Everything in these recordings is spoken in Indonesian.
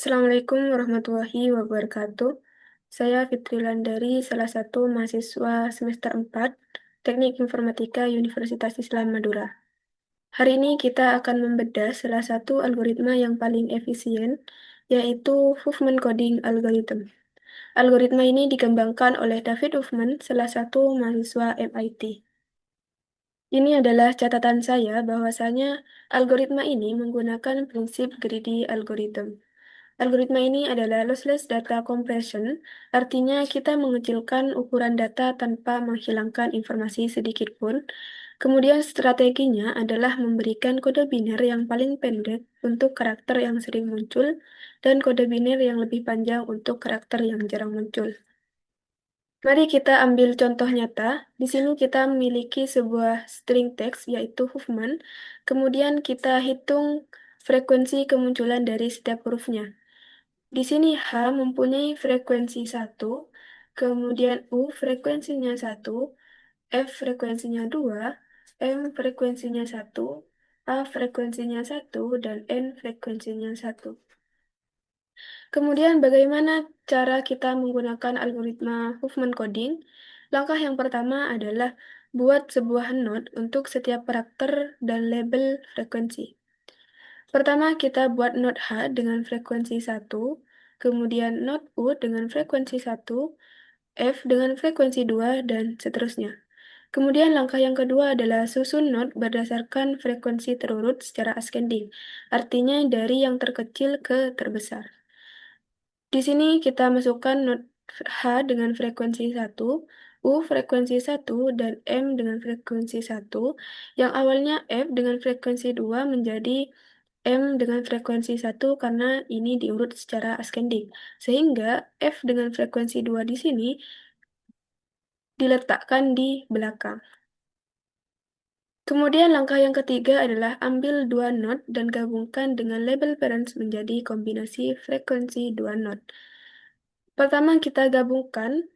Assalamualaikum warahmatullahi wabarakatuh. Saya Fitri Landari, salah satu mahasiswa semester 4 Teknik Informatika Universitas Islam Madura. Hari ini kita akan membedah salah satu algoritma yang paling efisien, yaitu Huffman Coding Algorithm. Algoritma ini dikembangkan oleh David Huffman, salah satu mahasiswa MIT. Ini adalah catatan saya bahwasanya algoritma ini menggunakan prinsip greedy algorithm. Algoritma ini adalah lossless data compression, artinya kita mengecilkan ukuran data tanpa menghilangkan informasi sedikit pun. Kemudian strateginya adalah memberikan kode biner yang paling pendek untuk karakter yang sering muncul dan kode biner yang lebih panjang untuk karakter yang jarang muncul. Mari kita ambil contoh nyata. Di sini kita memiliki sebuah string text yaitu Huffman. Kemudian kita hitung frekuensi kemunculan dari setiap hurufnya. Di sini H mempunyai frekuensi 1, kemudian U frekuensinya 1, F frekuensinya 2, M frekuensinya 1, A frekuensinya 1, dan N frekuensinya 1. Kemudian bagaimana cara kita menggunakan algoritma Huffman coding? Langkah yang pertama adalah buat sebuah node untuk setiap karakter dan label frekuensi. Pertama, kita buat node H dengan frekuensi 1, kemudian node U dengan frekuensi 1, F dengan frekuensi 2, dan seterusnya. Kemudian langkah yang kedua adalah susun node berdasarkan frekuensi terurut secara ascending, artinya dari yang terkecil ke terbesar. Di sini kita masukkan node H dengan frekuensi 1, U frekuensi 1, dan M dengan frekuensi 1, yang awalnya F dengan frekuensi 2 menjadi M dengan frekuensi 1 karena ini diurut secara ascending. Sehingga F dengan frekuensi 2 di sini diletakkan di belakang. Kemudian langkah yang ketiga adalah ambil dua node dan gabungkan dengan label parents menjadi kombinasi frekuensi dua node. Pertama kita gabungkan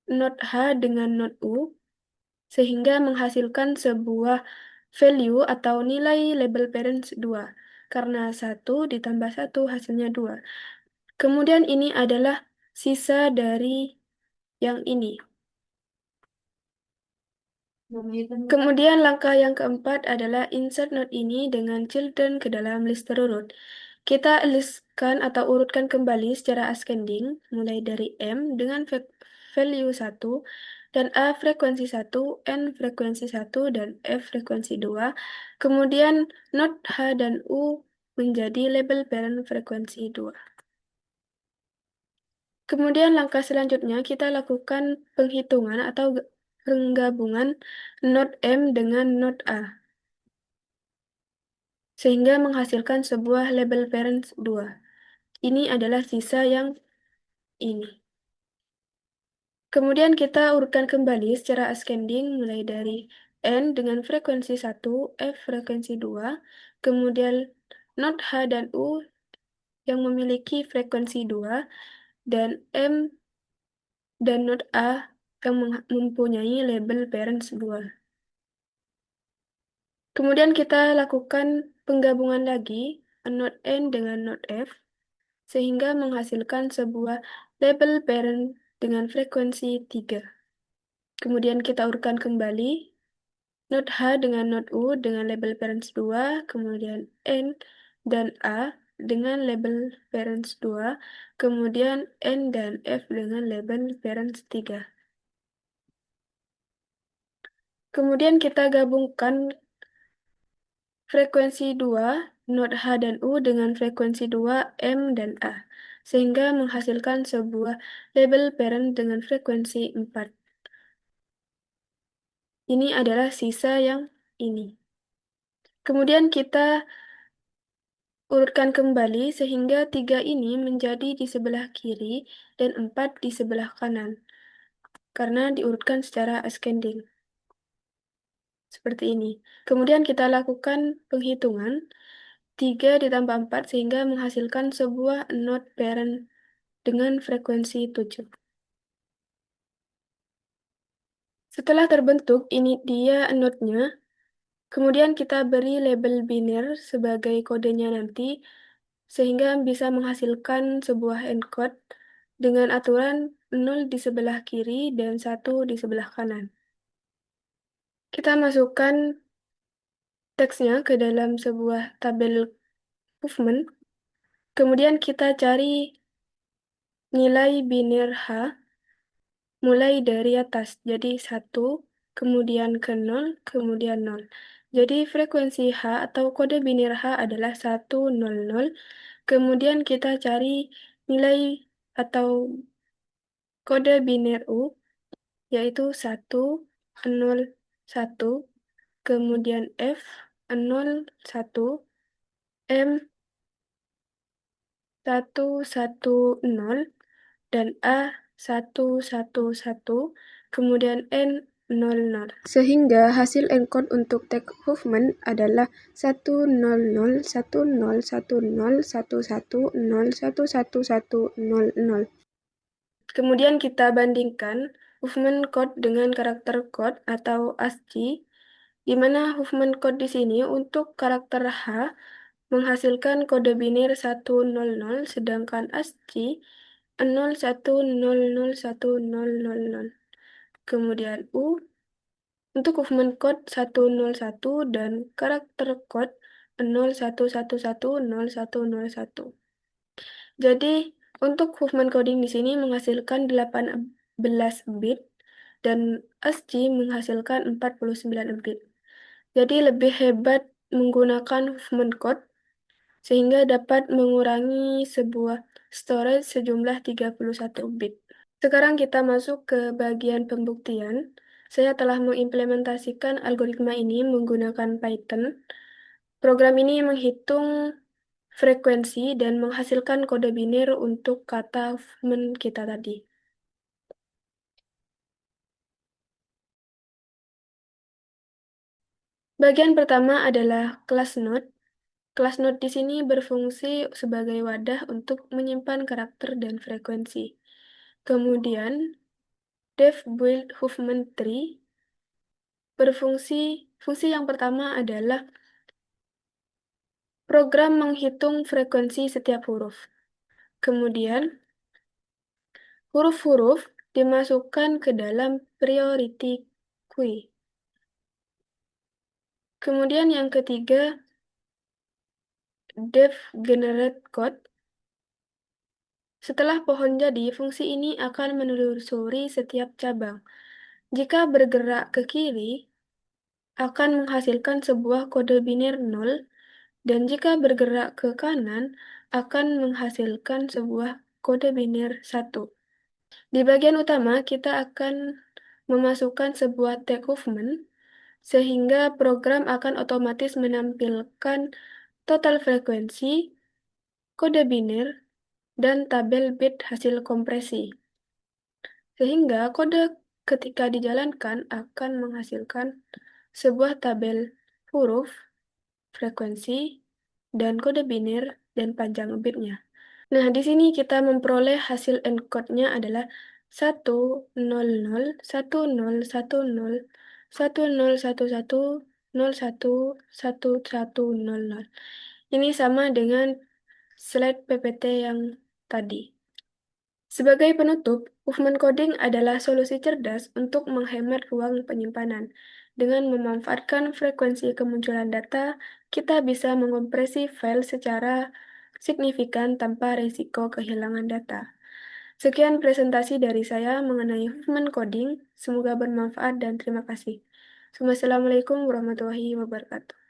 node H dengan node U sehingga menghasilkan sebuah value atau nilai label parents 2. Karena 1 ditambah 1 hasilnya 2. Kemudian ini adalah sisa dari yang ini. Kemudian langkah yang keempat adalah insert node ini dengan children ke dalam list terurut. Kita listkan atau urutkan kembali secara ascending, mulai dari M dengan value 1, dan A frekuensi 1, N frekuensi 1, dan F frekuensi 2. Kemudian node H dan U menjadi label parent frekuensi 2. Kemudian langkah selanjutnya kita lakukan penghitungan atau penggabungan node M dengan node A, sehingga menghasilkan sebuah label parents 2. Ini adalah sisa yang ini. Kemudian kita urutkan kembali secara ascending mulai dari N dengan frekuensi 1, F frekuensi 2, kemudian node H dan U yang memiliki frekuensi 2, dan M dan node A yang mempunyai label parents 2. Kemudian kita lakukan penggabungan lagi node N dengan node F, sehingga menghasilkan sebuah label parent dengan frekuensi 3. Kemudian kita urutkan kembali node H dengan node U dengan label parents 2, kemudian N dan A dengan label parents 2, kemudian N dan F dengan label parents 3. Kemudian kita gabungkan frekuensi 2, node H dan U dengan frekuensi 2, M dan A, sehingga menghasilkan sebuah label parent dengan frekuensi 4. Ini adalah sisa yang ini. Kemudian kita urutkan kembali sehingga 3 ini menjadi di sebelah kiri dan 4 di sebelah kanan, karena diurutkan secara ascending. Seperti ini. Kemudian kita lakukan penghitungan 3 ditambah 4 sehingga menghasilkan sebuah node parent dengan frekuensi 7. Setelah terbentuk, ini dia node-nya. Kemudian kita beri label biner sebagai kodenya nanti. sehingga bisa menghasilkan sebuah encode dengan aturan 0 di sebelah kiri dan 1 di sebelah kanan. Kita masukkan teksnya ke dalam sebuah tabel movement, kemudian kita cari nilai biner H mulai dari atas, jadi 1, kemudian ke 0, kemudian 0. Jadi frekuensi H atau kode biner H adalah 100, kemudian kita cari nilai atau kode biner U, yaitu 101, kemudian F 01, M 110, dan A 111, kemudian N 00. Sehingga hasil encode untuk tag movement adalah 100, 110, 110, 111, 011, 000. Kemudian kita bandingkan movement code dengan karakter code atau ASCII, di mana movement code di sini untuk karakter H menghasilkan kode biner 100, sedangkan ASCII 01001000. Kemudian U untuk movement code 101 dan karakter code 01110101. Jadi, untuk movement coding di sini menghasilkan 18 bit dan ASCII menghasilkan 49 bit. Jadi lebih hebat menggunakan movement code sehingga dapat mengurangi sebuah storage sejumlah 31 bit. Sekarang kita masuk ke bagian pembuktian. Saya telah mengimplementasikan algoritma ini menggunakan Python. Program ini menghitung frekuensi dan menghasilkan kode biner untuk kata movement kita tadi. Bagian pertama adalah class node. Class node di sini berfungsi sebagai wadah untuk menyimpan karakter dan frekuensi. Kemudian, def build movement tree fungsi yang pertama adalah program menghitung frekuensi setiap huruf. Kemudian, huruf-huruf dimasukkan ke dalam priority queue. Kemudian yang ketiga, def generate code. Setelah pohon jadi, fungsi ini akan menelusuri setiap cabang. Jika bergerak ke kiri, akan menghasilkan sebuah kode biner 0, dan jika bergerak ke kanan, akan menghasilkan sebuah kode biner 1. Di bagian utama, kita akan memasukkan sebuah tag movement, sehingga program akan otomatis menampilkan total frekuensi, kode biner, dan tabel bit hasil kompresi. Sehingga kode ketika dijalankan akan menghasilkan sebuah tabel huruf, frekuensi, dan kode biner, dan panjang bitnya. Nah, di sini kita memperoleh hasil encode-nya adalah 10010101011011100. Ini sama dengan slide PPT yang tadi. Sebagai penutup, movement coding adalah solusi cerdas untuk menghemat ruang penyimpanan. Dengan memanfaatkan frekuensi kemunculan data, kita bisa mengompresi file secara signifikan tanpa risiko kehilangan data. Sekian presentasi dari saya mengenai movement coding. Semoga bermanfaat dan terima kasih. Wassalamualaikum warahmatullahi wabarakatuh.